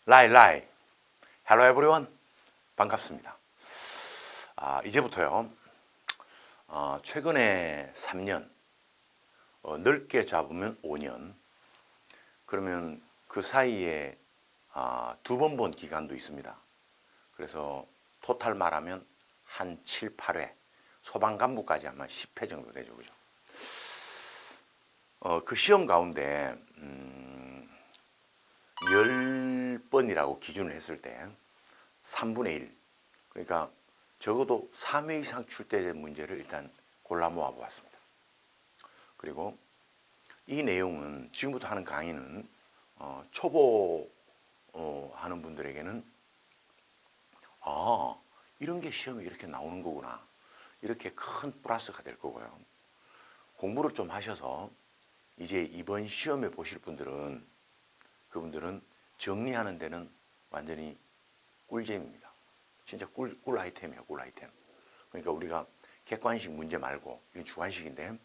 라이. Hello everyone. 반갑습니다. 이제부터요. 최근에 3년, 넓게 잡으면 5년. 그러면 그 사이에 두 번 본 기간도 있습니다. 그래서 토탈 말하면 한 7, 8회, 소방간부까지 아마 10회 정도 되죠. 그죠? 그 시험 가운데 10번이라고 기준을 했을 때 3분의 1, 그러니까 적어도 3회 이상 출제된 문제를 일단 골라 모아 보았습니다. 그리고 이 내용은 지금부터 하는 강의는 초보 하는 분들에게는 이런 게 시험에 이렇게 나오는 거구나, 이렇게 큰 플러스가 될 거고요. 공부를 좀 하셔서 이제 이번 시험에 보실 분들은 그분들은 정리하는 데는 완전히 꿀잼입니다. 진짜 꿀 아이템이에요. 꿀 아이템. 그러니까 우리가 객관식 문제 말고, 이건 주관식인데,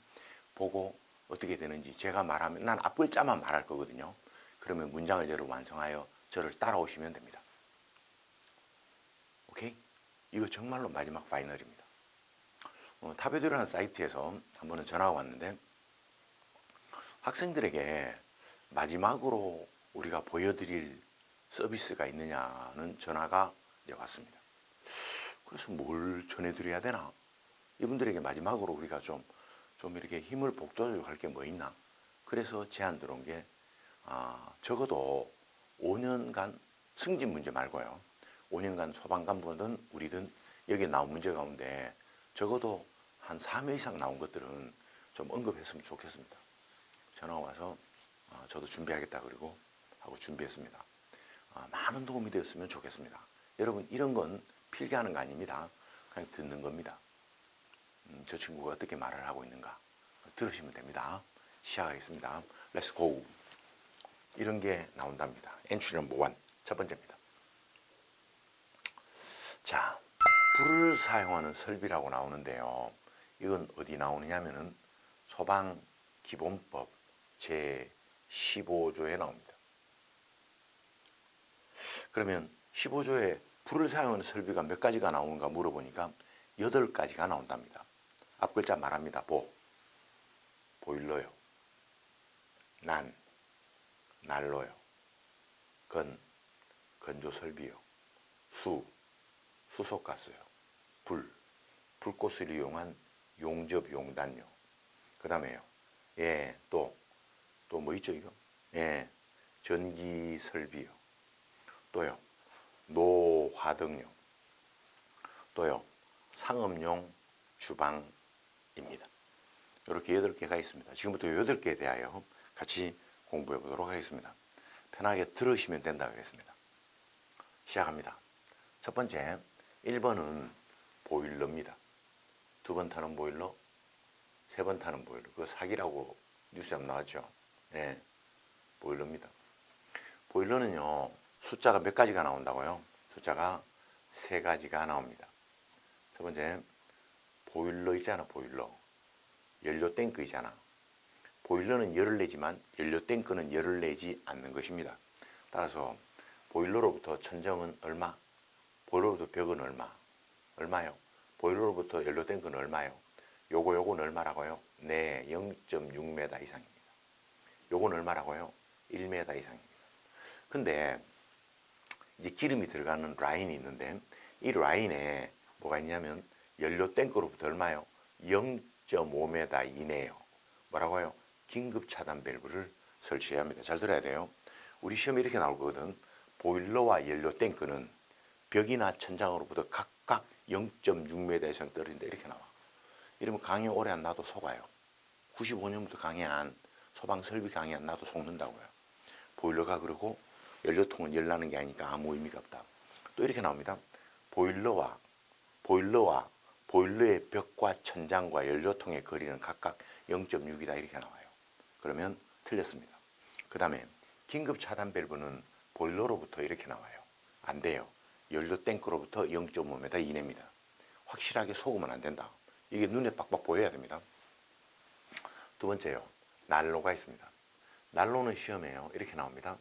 보고 어떻게 되는지 제가 말하면, 난 앞글자만 말할 거거든요. 그러면 문장을 여러분 완성하여 저를 따라오시면 됩니다. 오케이? 이거 정말로 마지막 파이널입니다. 타베드라는 사이트에서 한 번은 전화가 왔는데, 학생들에게 마지막으로 우리가 보여드릴 서비스가 있느냐는 전화가 이제 왔습니다. 그래서 뭘 전해드려야 되나? 이분들에게 마지막으로 우리가 좀 이렇게 힘을 북돋우려고 할 게 뭐 있나? 그래서 제안 들어온 게, 적어도 5년간 승진 문제 말고요. 5년간 소방관부든 우리든 여기 나온 문제 가운데 적어도 한 3회 이상 나온 것들은 좀 언급했으면 좋겠습니다. 전화가 와서 저도 준비하겠다 그리고 하고 준비했습니다. 많은 도움이 되었으면 좋겠습니다. 여러분, 이런 건 필기하는 거 아닙니다. 그냥 듣는 겁니다. 저 친구가 어떻게 말을 하고 있는가 들으시면 됩니다. 시작하겠습니다. Let's go. 이런 게 나온답니다. 엔트리 넘버 1, 첫 번째입니다. 자, 불을 사용하는 설비라고 나오는데요. 이건 어디 나오느냐면은 소방기본법 제15조에 나옵니다. 그러면 15조에 불을 사용하는 설비가 몇 가지가 나오는가 물어보니까 8가지가 나온답니다. 앞글자 말합니다. 보일러요. 난로요. 건조설비요. 수소가스요. 불꽃을 이용한 용접용단요. 그 다음에요. 또 뭐 있죠, 이거? 전기설비요. 또요. 노화등요. 또요. 상업용 주방입니다. 이렇게 8개가 있습니다. 지금부터 8개에 대하여 같이 공부해 보도록 하겠습니다. 편하게 들으시면 된다고 그랬습니다. 시작합니다. 첫 번째, 1번은 보일러입니다. 2번 타는 보일러, 3번 타는 보일러. 그거 사기라고 뉴스에 한번 나왔죠. 보일러입니다. 보일러는요, 숫자가 몇 가지가 나온다고요? 숫자가 3가지가 나옵니다. 첫 번째, 보일러 있잖아, 보일러. 연료 탱크 있잖아. 보일러는 열을 내지만 연료 탱크는 열을 내지 않는 것입니다. 따라서 보일러로부터 천정은 얼마? 보일러로부터 벽은 얼마요? 보일러로부터 연료 탱크는 얼마요? 요거는 얼마라고요? 0.6m 이상입니다. 요거는 얼마라고요? 1m 이상입니다. 근데 이제 기름이 들어가는 라인이 있는데, 이 라인에 뭐가 있냐면 연료 탱크로부터 얼마요? 0.5m 이내요. 뭐라고요? 긴급 차단 밸브를 설치해야 합니다. 잘 들어야 돼요. 우리 시험에 이렇게 나올 거거든. 보일러와 연료 탱크는 벽이나 천장으로부터 각각 0.6m 이상 떨어진다, 이렇게 나와. 이러면 강의 오래 안 놔도 속아요. 95년부터 강의한 소방 설비 강의 안 놔도 속는다고요. 보일러가 그러고 연료통은 열 나는 게 아니니까 아무 의미가 없다. 또 이렇게 나옵니다. 보일러와 보일러의 벽과 천장과 연료통의 거리는 각각 0.6이다, 이렇게 나와요. 그러면 틀렸습니다. 그 다음에 긴급 차단 밸브는 보일러로부터 이렇게 나와요. 안 돼요. 연료 탱크로부터 0.5m 이내입니다. 확실하게 속으면 안 된다. 이게 눈에 빡빡 보여야 됩니다. 두 번째요. 난로가 있습니다. 난로는 시험에요, 이렇게 나옵니다.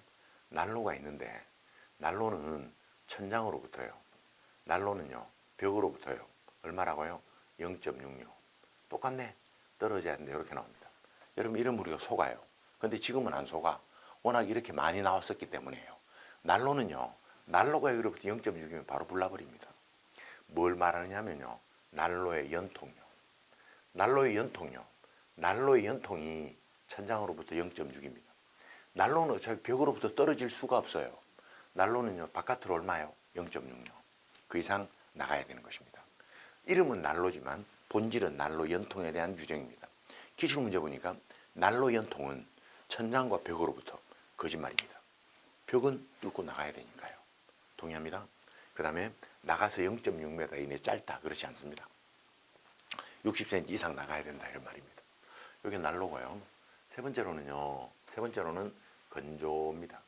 난로가 있는데 난로는 천장으로부터요. 난로는요, 벽으로부터요. 얼마라고요? 0.66. 똑같네. 떨어져야 된다. 이렇게 나옵니다. 여러분, 이런 우리가 속아요. 근데 지금은 안 속아. 워낙 이렇게 많이 나왔었기 때문에요. 난로는요, 난로가 여기로부터 0.6이면 바로 불나버립니다. 뭘 말하느냐면요, 난로의 연통요. 난로의 연통요. 난로의 연통이 천장으로부터 0.6입니다. 난로는 어차피 벽으로부터 떨어질 수가 없어요. 난로는요, 바깥으로 얼마요? 0.66. 그 이상 나가야 되는 것입니다. 이름은 난로지만 본질은 난로 연통에 대한 규정입니다. 기출문제 보니까 난로 연통은 천장과 벽으로부터 거짓말입니다. 벽은 뚫고 나가야 되니까요. 동의합니다. 그 다음에 나가서 0.6m 이내 짧다. 그렇지 않습니다. 60cm 이상 나가야 된다. 이런 말입니다. 이게 난로고요. 세 번째로는 건조입니다.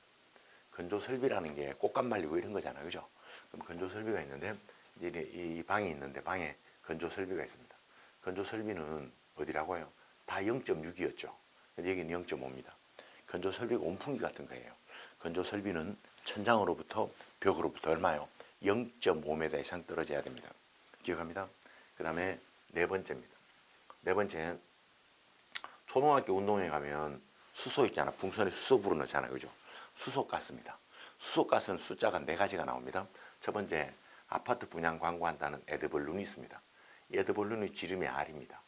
건조 설비라는 게 꽃감 말리고 이런 거잖아요. 그죠? 그럼 건조 설비가 있는데, 이제 이 방이 있는데 방에 건조 설비가 있습니다. 건조 설비는 어디라고요? 다 0.6이었죠. 여기는 0.5입니다. 건조 설비가 온풍기 같은 거예요. 건조 설비는 천장으로부터 벽으로부터 얼마요? 0.5m 이상 떨어져야 됩니다. 기억합니다. 그 다음에 네 번째입니다. 네 번째는 초등학교 운동회 가면 수소 있잖아. 풍선에 수소 불어넣잖아요. 그죠? 수소가스입니다. 수소가스는 숫자가 4가지가 나옵니다. 첫 번째, 아파트 분양 광고한다는 애드벌룬이 있습니다. 이 애드벌룬의 지름이 R입니다.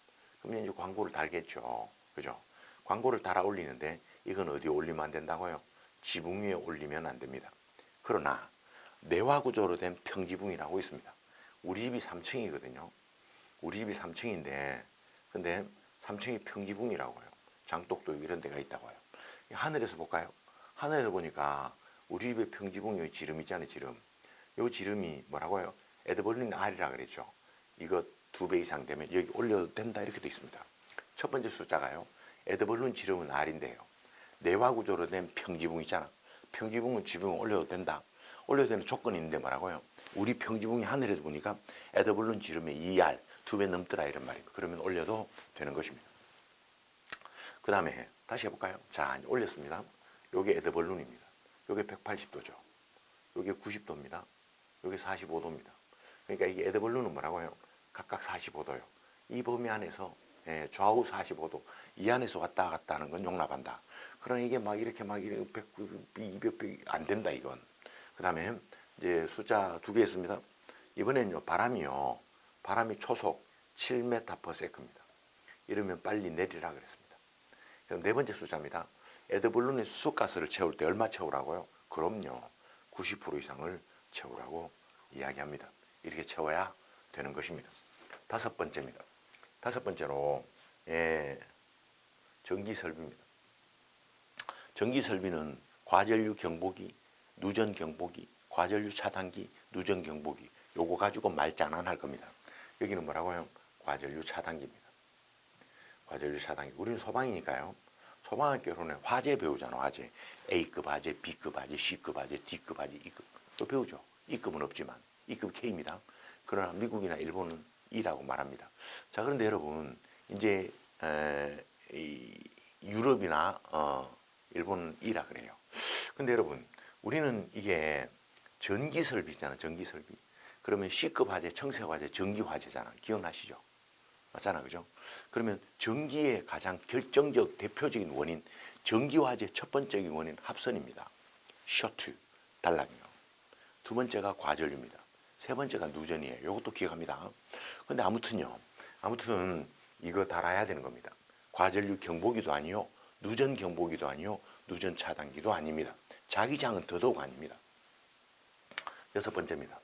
그러면 이제 광고를 달겠죠. 그죠? 광고를 달아 올리는데 이건 어디에 올리면 안 된다고요? 지붕 위에 올리면 안 됩니다. 그러나 내화 구조로 된 평지붕이라고 있습니다. 우리 집이 3층이거든요. 우리 집이 3층인데 근데 3층이 평지붕이라고 해요. 장독도 이런 데가 있다고 해요. 하늘에서 볼까요? 하늘에서 보니까 우리 집의 평지붕의 지름 있잖아요. 지름. 요 지름이 뭐라고 해요? 애드벌룬 R이라 그랬죠. 이거 2배 이상 되면 여기 올려도 된다 이렇게 돼 있습니다. 첫 번째 숫자가요. 애드벌룬 지름은 R인데요. 내화 구조로 된 평지붕 있잖아. 평지붕은 지붕을 올려도 된다. 올려도 되는 조건이 있는데 뭐라고요? 우리 평지붕이 하늘에서 보니까 애드벌룬 지름의 2R, 2배 넘더라 이런 말입니다. 그러면 올려도 되는 것입니다. 그 다음에 다시 해볼까요? 자, 이제 올렸습니다. 요게 애드벌룬입니다. 요게 180도죠. 요게 90도입니다. 요게 45도입니다. 그러니까 이게 애드벌룬은 뭐라고요? 각각 45도요. 이 범위 안에서 좌우 45도 이 안에서 왔다 갔다 하는 건 용납한다. 그러나 이게 막 이렇게 100, 200, 100 안 된다 이건. 그 다음에 이제 숫자 2개 있습니다. 이번에는요, 바람이 초속 7m/s입니다. 이러면 빨리 내리라 그랬습니다. 그럼 네 번째 숫자입니다. 애드벌룬의 수소가스를 채울 때 얼마 채우라고요? 그럼요, 90% 이상을 채우라고 이야기합니다. 이렇게 채워야 되는 것입니다. 다섯 번째입니다. 다섯 번째로 전기설비입니다. 전기설비는 과전류 경보기, 누전 경보기, 과전류 차단기, 누전 경보기 요거 가지고 말장난할 겁니다. 여기는 뭐라고요? 과전류 차단기입니다. 과전류 차단기. 우리는 소방이니까요. 소방학교로는 화재 배우잖아. 화재. A급 화재, B급 화재, C급 화재, D급 화재, E급. 또 배우죠. E급은 없지만 E급 K입니다. 그러나 미국이나 일본은 E라고 말합니다. 자, 그런데 여러분 이제 유럽이나 일본은 E라 그래요. 근데 여러분 우리는 이게 전기설비 있잖아. 전기설비. 그러면 C급 화재, 청색 화재, 전기 화재잖아. 기억나시죠? 맞잖아. 그죠? 그러면 전기의 가장 결정적 대표적인 원인, 전기 화재 첫 번째 원인 합선입니다. 쇼트, 단락이요. 두 번째가 과전류입니다. 세 번째가 누전이에요. 이것도 기억합니다. 근데 아무튼 이거 달아야 되는 겁니다. 과전류 경보기도 아니요, 누전 경보기도 아니요, 누전 차단기도 아닙니다. 자기장은 더더욱 아닙니다. 여섯 번째입니다.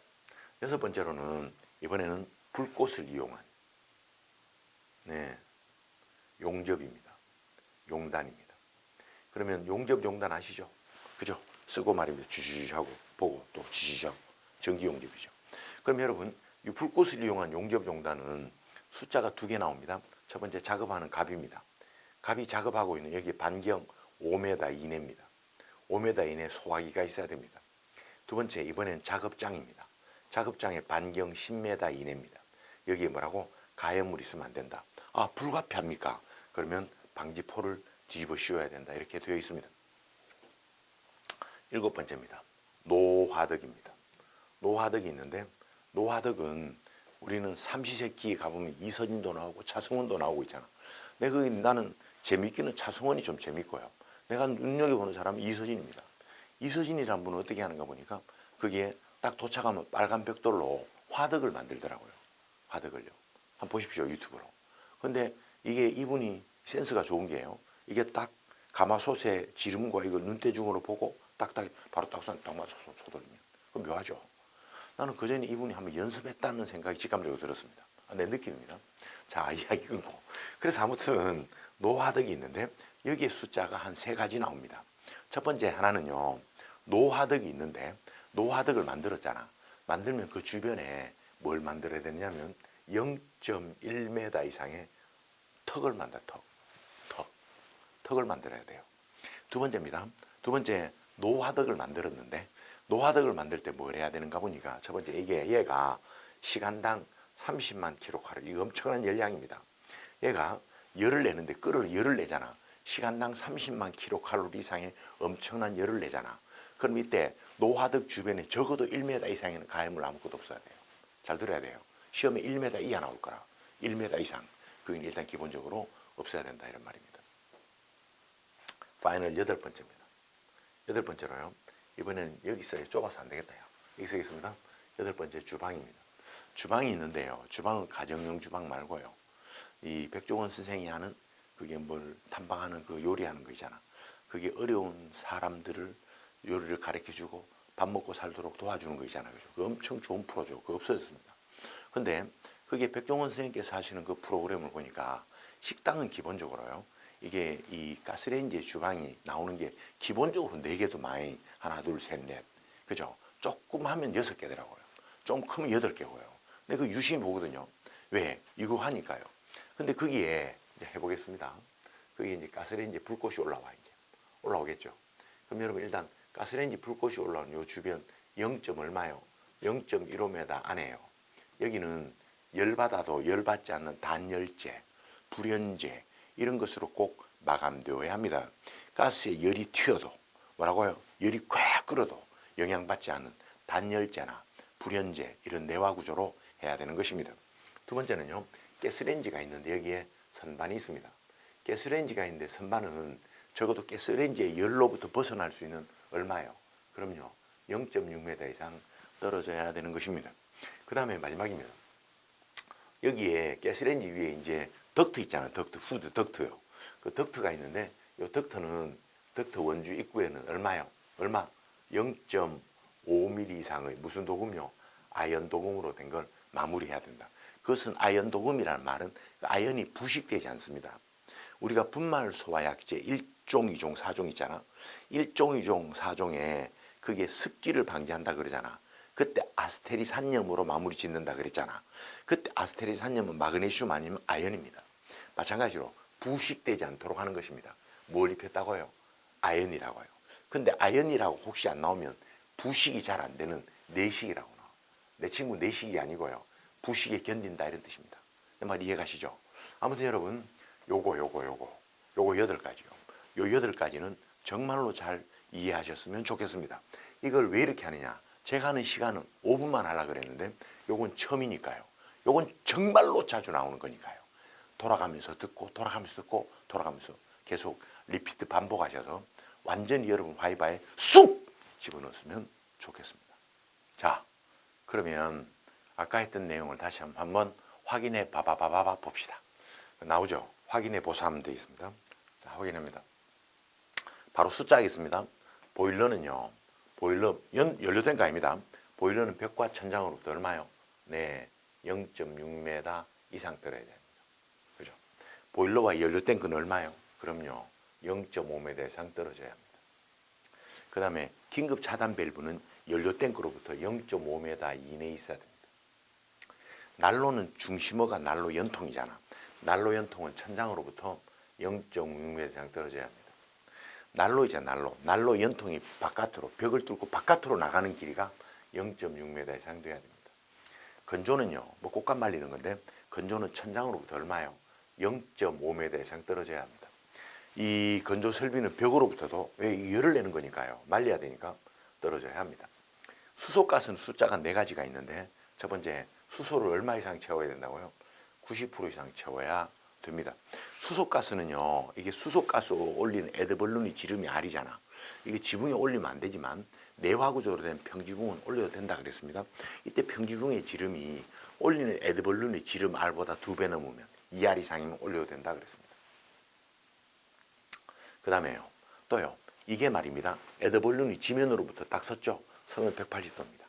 여섯 번째로는 이번에는 불꽃을 이용한 용접입니다. 용단입니다. 그러면 용접 용단 아시죠? 그죠? 쓰고 말입니다. 쥐쥐 하고 보고 또 쥐쥐 하고 전기 용접이죠. 그럼 여러분 이 불꽃을 이용한 용접 용단은 숫자가 2개 나옵니다. 첫 번째 작업하는 갑입니다. 갑이 작업하고 있는 여기 반경 5m 이내입니다. 5m 이내 소화기가 있어야 됩니다. 두 번째 이번엔 작업장입니다. 작업장의 반경 10m 이내입니다. 여기에 뭐라고? 가연물 있으면 안 된다. 아, 불가피합니까? 그러면 방지포를 뒤집어 씌워야 된다. 이렇게 되어 있습니다. 일곱 번째입니다. 노화덕입니다. 노화덕이 있는데 노화덕은 우리는 삼시세끼 가보면 이선인도 나오고 차승원도 나오고 있잖아. 나는 재밌기는 차승원이 좀 재밌고요. 내가 눈여겨보는 사람은 이서진입니다. 이서진이라는 분은 어떻게 하는가 보니까 그게 딱 도착하면 빨간 벽돌로 화덕을 만들더라고요. 화덕을요. 한번 보십시오, 유튜브로. 근데 이게 이분이 센스가 좋은 게요. 이게 딱 가마솥에 지름과 이거 눈대중으로 보고 딱딱 바로 딱 맞춰서 쏟아내면 그럼 묘하죠. 나는 그전에 이분이 한번 연습했다는 생각이 직감적으로 들었습니다. 내 느낌입니다. 자, 이야기 끊고. 그래서 아무튼 노화덕이 있는데 여기에 숫자가 한 3가지 나옵니다. 첫 번째 하나는요. 노화덕이 있는데 노화덕을 만들었잖아. 만들면 그 주변에 뭘 만들어야 되냐면 0.1m 이상의 턱을 만들어. 턱을 만들어야 돼요. 두 번째입니다. 두 번째 노화덕을 만들었는데 노화덕을 만들 때 뭘 해야 되는가 보니까 첫 번째 얘가 시간당 30만 킬로칼로리, 이거 엄청난 열량입니다. 얘가 열을 내는데 열을 내잖아. 시간당 30만 킬로칼로리 이상의 엄청난 열을 내잖아. 그럼 이때 노화덕 주변에 적어도 1m 이상의 가해물 아무것도 없어야 돼요. 잘 들어야 돼요. 시험에 1m 이하 나올 거라. 1m 이상. 그건 일단 기본적으로 없어야 된다 이런 말입니다. 파이널 8번째입니다. 8번째로요. 이번에는 여기서 좁아서 안 되겠다. 여기 쓰겠습니다. 8번째 주방입니다. 주방이 있는데요. 주방은 가정용 주방 말고요. 이 백종원 선생이 하는 그게 뭘 탐방하는 그 요리하는 거 있잖아. 그게 어려운 사람들을 요리를 가르쳐주고 밥 먹고 살도록 도와주는 거 있잖아요. 그 엄청 좋은 프로죠. 그거 없어졌습니다. 근데 그게 백종원 선생님께서 하시는 그 프로그램을 보니까 식당은 기본적으로요. 이게 이 가스레인지 주방이 나오는 게 기본적으로 4개도 많이 하나, 둘, 셋, 넷. 그죠? 조금 하면 6개더라고요. 좀 크면 8개고요. 근데 그 유심히 보거든요. 왜? 이거 하니까요. 근데 거기에 이제 해보겠습니다. 거기에 이제 가스레인지 불꽃이 올라오겠죠. 그럼 여러분 일단 가스레인지 불꽃이 올라오는 요 주변 0. 얼마요? 0.15m 안에요. 여기는 열받아도 열받지 않는 단열재, 불연재 이런 것으로 꼭 마감되어야 합니다. 가스에 열이 튀어도 뭐라고요? 열이 꽉 끓어도 영향받지 않는 단열재나 불연재 이런 내화 구조로 해야 되는 것입니다. 두 번째는요. 가스레인지가 있는데 여기에 선반이 있습니다. 가스레인지가 있는데 선반은 적어도 가스레인지의 열로부터 벗어날 수 있는 얼마요? 그럼요. 0.6m 이상 떨어져야 되는 것입니다. 그 다음에 마지막입니다. 여기에 가스레인지 위에 이제 덕트 있잖아요. 후드 덕트요. 그 덕트가 있는데 이 덕트는 덕트 원주 입구에는 얼마요? 0.5mm 이상의 무슨 도금요? 아연 도금으로 된 걸 마무리해야 된다. 그것은 아연 도금이라는 말은 아연이 부식되지 않습니다. 우리가 분말 소화약제 1종, 2종, 4종 있잖아. 1종, 2종, 4종에 그게 습기를 방지한다 그러잖아. 그때 아스테리산염으로 마무리 짓는다 그랬잖아. 그때 아스테리산염은 마그네슘 아니면 아연입니다. 마찬가지로 부식되지 않도록 하는 것입니다. 뭘 입혔다고요? 아연이라고요. 근데 아연이라고 혹시 안 나오면 부식이 잘 안 되는 내식이라고 나와. 내 친구 내식이 아니고요. 부식에 견딘다 이런 뜻입니다. 내 말 이해가시죠? 아무튼 여러분 요거 8가지요. 요 8가지는 정말로 잘 이해하셨으면 좋겠습니다. 이걸 왜 이렇게 하느냐? 제가 하는 시간은 5분만 하려고 그랬는데 요건 처음이니까요. 요건 정말로 자주 나오는 거니까요. 돌아가면서 듣고 돌아가면서 계속 리피트 반복하셔서 완전히 여러분 화이바에 쑥 집어넣었으면 좋겠습니다. 자, 그러면 아까 했던 내용을 다시 한번 확인해 봐봐 봅시다. 나오죠? 확인해 보사 하면 되어 있습니다. 자, 확인합니다. 바로 숫자 하겠습니다. 보일러는요. 보일러 연료된 거 아닙니다. 보일러는 벽과 천장으로부터 얼마요? 네, 0.6m 이상 떨어야 됩니다. 그죠? 보일러와 연료된 건 얼마요? 그럼요, 0.5m 이상 떨어져야 합니다. 그 다음에 긴급 차단 밸브는 연료 탱크로부터 0.5m 이내에 있어야 됩니다. 난로는 중심어가 난로 연통이잖아. 난로 연통은 천장으로부터 0.6m 이상 떨어져야 합니다. 난로 있잖아, 난로 연통이 바깥으로, 벽을 뚫고 바깥으로 나가는 길이가 0.6m 이상 돼야 됩니다. 건조는요, 뭐 꽃감 말리는 건데 건조는 천장으로부터 얼마요? 0.5m 이상 떨어져야 합니다. 이 건조 설비는 벽으로부터도 왜 열을 내는 거니까요. 말려야 되니까 떨어져야 합니다. 수소가스는 숫자가 4가지가 있는데 첫 번째, 수소를 얼마 이상 채워야 된다고요? 90% 이상 채워야 됩니다. 수소가스는요, 이게 수소가스 올리는 에드벌룬이 지름이 R이잖아. 이게 지붕에 올리면 안 되지만 내화구조로 된 평지붕은 올려도 된다 그랬습니다. 이때 평지붕의 지름이 올리는 에드벌룬의 지름 R보다 2배 넘으면 2R 이상이면 올려도 된다 그랬습니다. 그 다음에요, 또요, 이게 말입니다. 에드벌룬이 지면으로부터 딱 섰죠. 서면 180도입니다.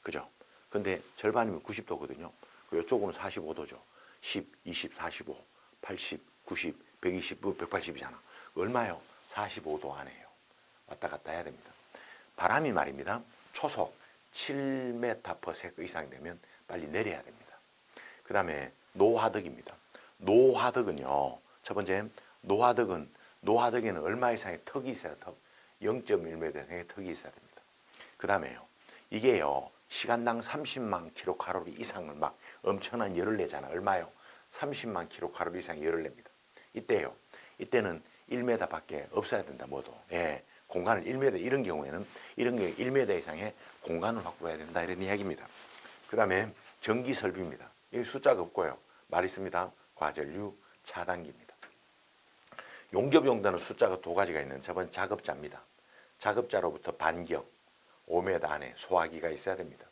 그죠? 근데 절반이면 90도거든요. 이쪽으로는 45도죠. 10, 20, 45, 80, 90, 120, 180이잖아. 얼마요? 45도 안에요. 왔다 갔다 해야 됩니다. 바람이 말입니다. 초속 7m/s 이상 되면 빨리 내려야 됩니다. 그 다음에 노화덕입니다. 노화덕은요, 첫 번째, 노화덕에는 얼마 이상의 턱이 있어야 턱? 0.1m 이상의 턱이 있어야 됩니다. 그 다음에요, 이게요, 시간당 30만 킬로칼로리 이상을 막 엄청난 열을 내잖아. 얼마요? 30만 킬로칼로리 이상 열을 냅니다. 이때는 1m 밖에 없어야 된다, 모두. 예, 공간을 1m, 이런 경우에 1m 이상의 공간을 확보해야 된다, 이런 이야기입니다. 그 다음에 전기 설비입니다. 여기 숫자가 없고요. 말 있습니다. 과전류 차단기입니다. 용접용도는 숫자가 2가지가 있는, 첫 번째 작업자입니다. 작업자로부터 반경 5m 안에 소화기가 있어야 됩니다.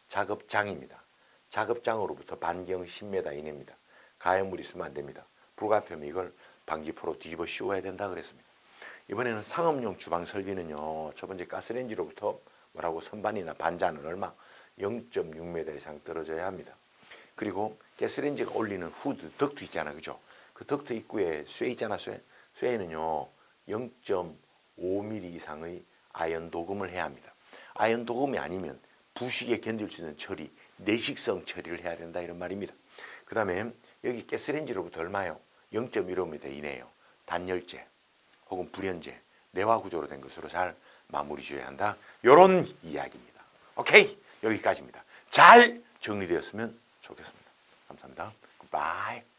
작업장입니다. 작업장으로부터 반경 10m 이내입니다. 가연물이 있으면 안 됩니다. 불가피하면 이걸 방지포로 뒤집어 씌워야 된다 그랬습니다. 이번에는 상업용 주방 설비는요, 첫 번째 가스레인지로부터 뭐라고 선반이나 반자는 얼마? 0.6m 이상 떨어져야 합니다. 그리고 가스레인지가 올리는 후드, 덕트 있잖아, 그죠? 그 덕트 입구에 쇠 있잖아, 쇠에는요 0.5mm 이상의 아연 도금을 해야 합니다. 아연 도금이 아니면 부식에 견딜 수 있는 처리, 내식성 처리를 해야 된다, 이런 말입니다. 그 다음에 여기 가스레인지로부터 얼마요? 0.15m 이내요. 단열재 혹은 불연재, 내화 구조로 된 것으로 잘 마무리 지어야 한다, 이런 이야기입니다. 오케이, 여기까지입니다. 잘 정리되었으면 좋겠습니다. 감사합니다. 굿바이.